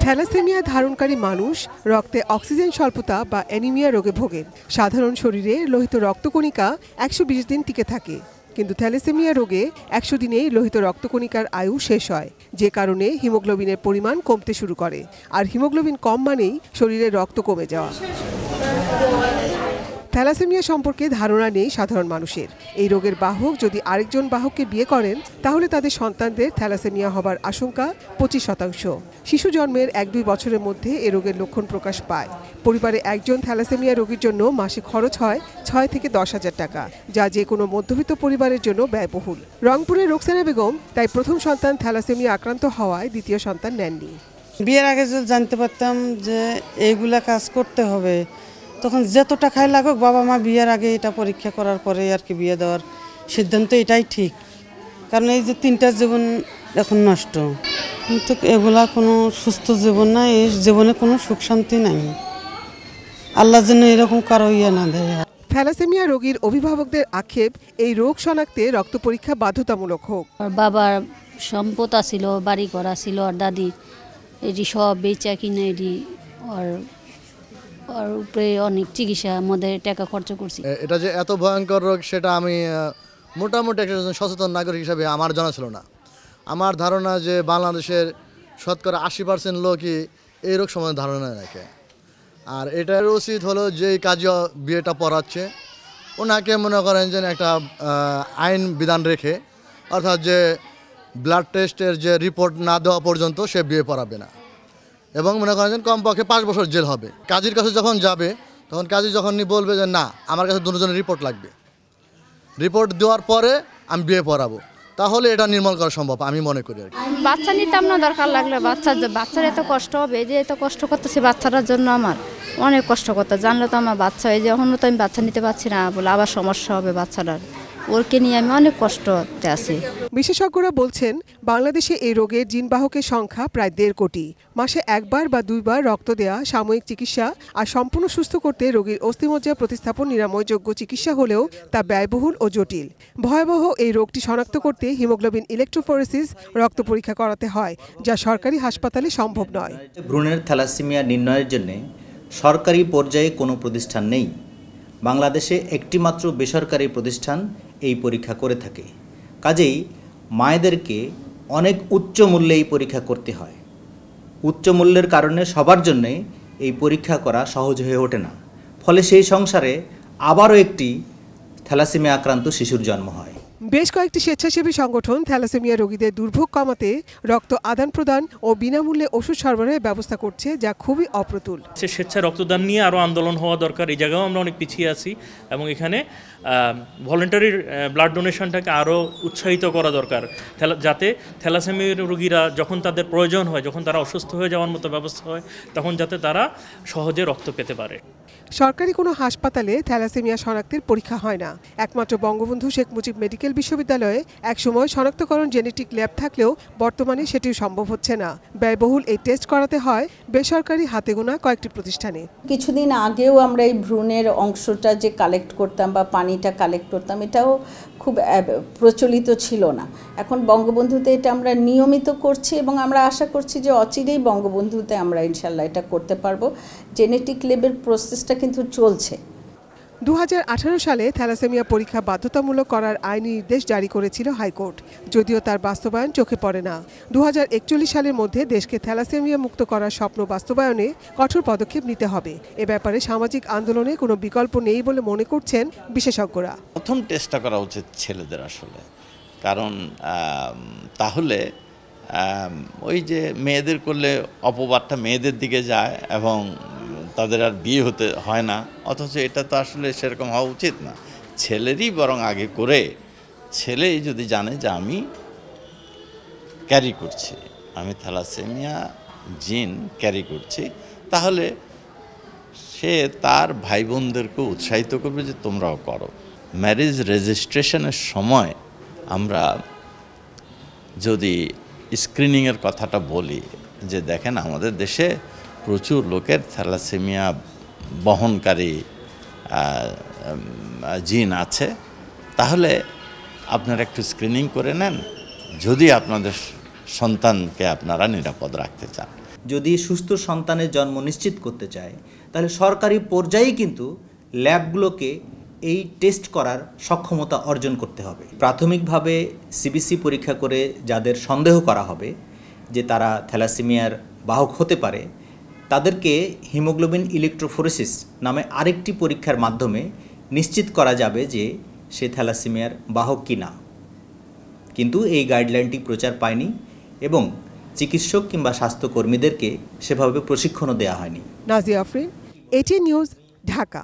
Thalassaemia ধারণকারী মানুষ রক্তে অক্সিজেন স্বল্পতা বা অ্যানিমিয়া রোগে ভোগেন। সাধারণ শরীরে লোহিত রক্তকণিকা 120 দিন টিকে থাকে, কিন্তু থ্যালাসেমিয়া রোগে 100 দিনেই লোহিত রক্তকণিকার আয়ু শেষ হয়, যে কারণে হিমোগ্লোবিনের পরিমাণ কমতে শুরু করে। আর হিমোগ্লোবিন কম মানেই শরীরে রক্ত কমে যাওয়া। থ্যালাসেমিয়া সম্পর্কে ধারণা নেই সাধারণ মানুষের। এই রোগের বাহক যদি আরেকজন বাহককে বিয়ে করেন, তাহলে তাদের সন্তানদের থ্যালাসেমিয়া হবার আশঙ্কা 25%। শিশু জন্মের 1-2 বছরের মধ্যে এ রোগের লক্ষণ প্রকাশ পায়। পরিবারে একজন থ্যালাসেমিয়া রোগীর জন্য মাসে খরচ হয় 6 থেকে 10,000 টাকা, যা যে কোনো মধ্যবিত্ত পরিবারের জন্য ব্যয়বহুল। রংপুরের রোকসানা বেগম তাই প্রথম সন্তান থ্যালাসেমিয়া আক্রান্ত হওয়ায় দ্বিতীয় সন্তান নেননি। বিয়ের আগে যদি জানতে পারতাম যে এইগুলা কাজ করতে হবে, তখন যত টাকাই লাগুক বাবা মা বিয়ের আগে এটা পরীক্ষা করার পরে আর কি বিয়ে দেওয়ার সিদ্ধান্ত এটাই ঠিক। কারণ এই যে 3টা জীবন এখন নষ্ট, কিন্তু এগুলা কোনো সুস্থ জীবন না, এই জীবনে কোনো সুখ শান্তি নাই। আল্লাহ যেন এরকম কারো ইয়ে না দেয়। থ্যালাসেমিয়া রোগীর অভিভাবকদের আক্ষেপ, এই রোগ শনাক্তে রক্ত পরীক্ষা বাধ্যতামূলক হোক। বাবার সম্পদ আছিল, বাড়ি করা ছিল, আর দাদি এটি সব বেচা কিনে এটি আর উপরে অনেক চিকিৎসা আমাদের টাকা খরচ করছি। এটা যে এত ভয়ঙ্কর রোগ সেটা আমি মোটামুটি একজন সচেতন নাগরিক হিসাবে আমার জানা ছিল না। আমার ধারণা যে বাংলাদেশের শতকরা 80% লোকই এই রোগ সম্বন্ধে ধারণা রাখে। আর এটার উচিত হলো যে কাজে বিয়েটা পড়াচ্ছে ওনাকে মনে করেন যে একটা আইন বিধান রেখে, অর্থাৎ যে ব্লাড টেস্টের যে রিপোর্ট না দেওয়া পর্যন্ত সে বিয়ে পড়াবে না, এবং মনে করেন যে কমপক্ষে 5 বছর জেল হবে। কাজীর কাছে যখন যাবে তখন কাজী যখনই বলবে যে না আমার কাছে দুজনের রিপোর্ট লাগবে, রিপোর্ট দেওয়ার পরে আমি বিয়ে পড়াবো, তাহলে এটা নির্মূল করা সম্ভব আমি মনে করি। আর বাচ্চা নিতাম না, দরকার লাগলে বাচ্চার এত কষ্ট হবে, যে এত কষ্ট করতেছি বাচ্চাটার জন্য, আমার অনেক কষ্ট করতে জানলে তো আমার বাচ্চা এই যে এখনও তো আমি বাচ্চা নিতে পারছি না, বলে আবার সমস্যা হবে বাচ্চাটার, ওরকে নিয়ে আমি অনেক কষ্টতে আছি। বিশেষজ্ঞরা বলছেন বাংলাদেশে এই রোগের জিনবাহকের সংখ্যা প্রায় 1.5 কোটি। মাসে 1 বার বা 2 বার রক্ত দেয়া, সাময়িক চিকিৎসা আর সম্পূর্ণ সুস্থ করতে রোগীর অস্থিমজ্জা প্রতিস্থাপন নিরাময়যোগ্য চিকিৎসা হলেও তা ব্যয়বহুল ও জটিল। ভয়াবহ এই রোগটি শনাক্ত করতে হিমোগ্লোবিন ইলেকট্রোফোরেসিস রক্ত পরীক্ষা করাতে হয়, যা সরকারি হাসপাতালে সম্ভব নয়। ভ্রূণের থ্যালাসেমিয়া নির্ণয়ের জন্য সরকারি পর্যায়ে কোনো প্রতিষ্ঠান নেই। বাংলাদেশে একটি মাত্র বেসরকারি প্রতিষ্ঠান এই পরীক্ষা করে থাকে। কাজেই মায়েদেরকে অনেক উচ্চ মূল্যে এই পরীক্ষা করতে হয়। উচ্চ মূল্যের কারণে সবার জন্যে এই পরীক্ষা করা সহজ হয়ে ওঠে না, ফলে সেই সংসারে আবারও একটি থ্যালাসেমিয়া আক্রান্ত শিশুর জন্ম হয়। বেশ কয়েকটি স্বেচ্ছাসেবী সংগঠন থ্যালাসেমিয়া রোগীদের দুর্ভোগ কমাতে রক্ত আদান প্রদান ও বিনামূল্যে ওষুধ সরবরাহের ব্যবস্থা করছে, যা খুবই অপ্রতুল। স্বেচ্ছায় রক্তদান নিয়ে আরও আন্দোলন হওয়া দরকার। এই জায়গাও আমরা অনেক পিছিয়ে আছি এবং এখানে ভলেন্টারি ব্লাড ডোনেশনটাকে আরও উৎসাহিত করা দরকার, যাতে থ্যালাসেমিয়া রোগীরা যখন তাদের প্রয়োজন হয়, যখন তারা অসুস্থ হয়ে যাওয়ার মতো ব্যবস্থা হয়, তখন যাতে তারা সহজে রক্ত পেতে পারে। সরকারি কোনো হাসপাতালে থ্যালাসেমিয়া শনাক্তের পরীক্ষা হয় না। একমাত্র বঙ্গবন্ধু শেখ মুজিব মেডিকেল বিশ্ববিদ্যালয়ে একসময় শনাক্তকরণ জেনেটিক ল্যাব থাকলেও বর্তমানে সেটিও সম্ভব হচ্ছে না। ব্যয়বহুল এই টেস্ট করাতে হয় বেসরকারি হাতে গোনা কয়েকটি প্রতিষ্ঠানে। কিছুদিন আগেও আমরা এই ভ্রূণের অংশটা যে কালেক্ট করতাম বা পানিটা কালেক্ট করতাম, এটাও খুব প্রচলিত ছিল না। এখন বঙ্গবন্ধুতে এটা আমরা নিয়মিত করছি এবং আমরা আশা করছি যে অচিরেই বঙ্গবন্ধুতে আমরা ইনশাল্লাহ এটা করতে পারবো। জেনেটিক ল্যাবের প্রসেসটা কিন্তু চলছে। 2018 সালে থ্যালাসেমিয়া পরীক্ষা বাধ্যতামূলক করার আইনি নির্দেশ জারি করেছিল হাইকোর্ট, যদিও তার বাস্তবায়ন চোখে পড়ে না। 2041 সালের মধ্যে দেশকে থ্যালাসেমিয়া মুক্ত করার স্বপ্ন বাস্তবায়নে কঠোর পদক্ষেপ নিতে হবে। এ ব্যাপারে সামাজিক আন্দোলনে কোনো বিকল্প নেই বলে মনে করছেন বিশেষজ্ঞরা। প্রথম চেষ্টা করা উচিত ছেলেদের আসলে, কারণ তাহলে ওই যে মেয়েদের করলে অপবাদটা মেয়েদের দিকে যায় এবং তাদের আর বিয়ে হতে হয় না, অথচ এটা তো আসলে সেরকম হওয়া উচিত না। ছেলেরই বরং আগে করে ছেলে যদি জানে যে আমি ক্যারি করছি, আমি থ্যালাসেমিয়া জিন ক্যারি করছি, তাহলে সে তার ভাই বোনদেরকে উৎসাহিত করবে যে তোমরাও করো। ম্যারেজ রেজিস্ট্রেশনের সময় আমরা যদি স্ক্রিনিংয়ের কথাটা বলি যে দেখেন আমাদের দেশে প্রচুর লোকের থ্যালাসেমিয়া বহনকারী জিন আছে, তাহলে আপনারা একটু স্ক্রিনিং করে নেন, যদি আপনাদের সন্তানকে আপনারা নিরাপদ রাখতে চান। যদি সুস্থ সন্তানের জন্ম নিশ্চিত করতে চায় তাহলে সরকারি পর্যায়ে কিন্তু ল্যাবগুলোকে এই টেস্ট করার সক্ষমতা অর্জন করতে হবে। প্রাথমিকভাবে সিবিসি পরীক্ষা করে যাদের সন্দেহ করা হবে যে তারা থ্যালাসেমিয়ার বাহক হতে পারে, তাদেরকে হিমোগ্লোবিন ইলেকট্রোফোরেসিস নামে আরেকটি পরীক্ষার মাধ্যমে নিশ্চিত করা যাবে যে সে থ্যালাসেমিয়ার বাহক কি না। কিন্তু এই গাইডলাইনটি প্রচার পায়নি এবং চিকিৎসক কিংবা স্বাস্থ্যকর্মীদেরকে সেভাবে প্রশিক্ষণও দেওয়া হয়নি। Nazia Afrin, ATN news, Dhaka.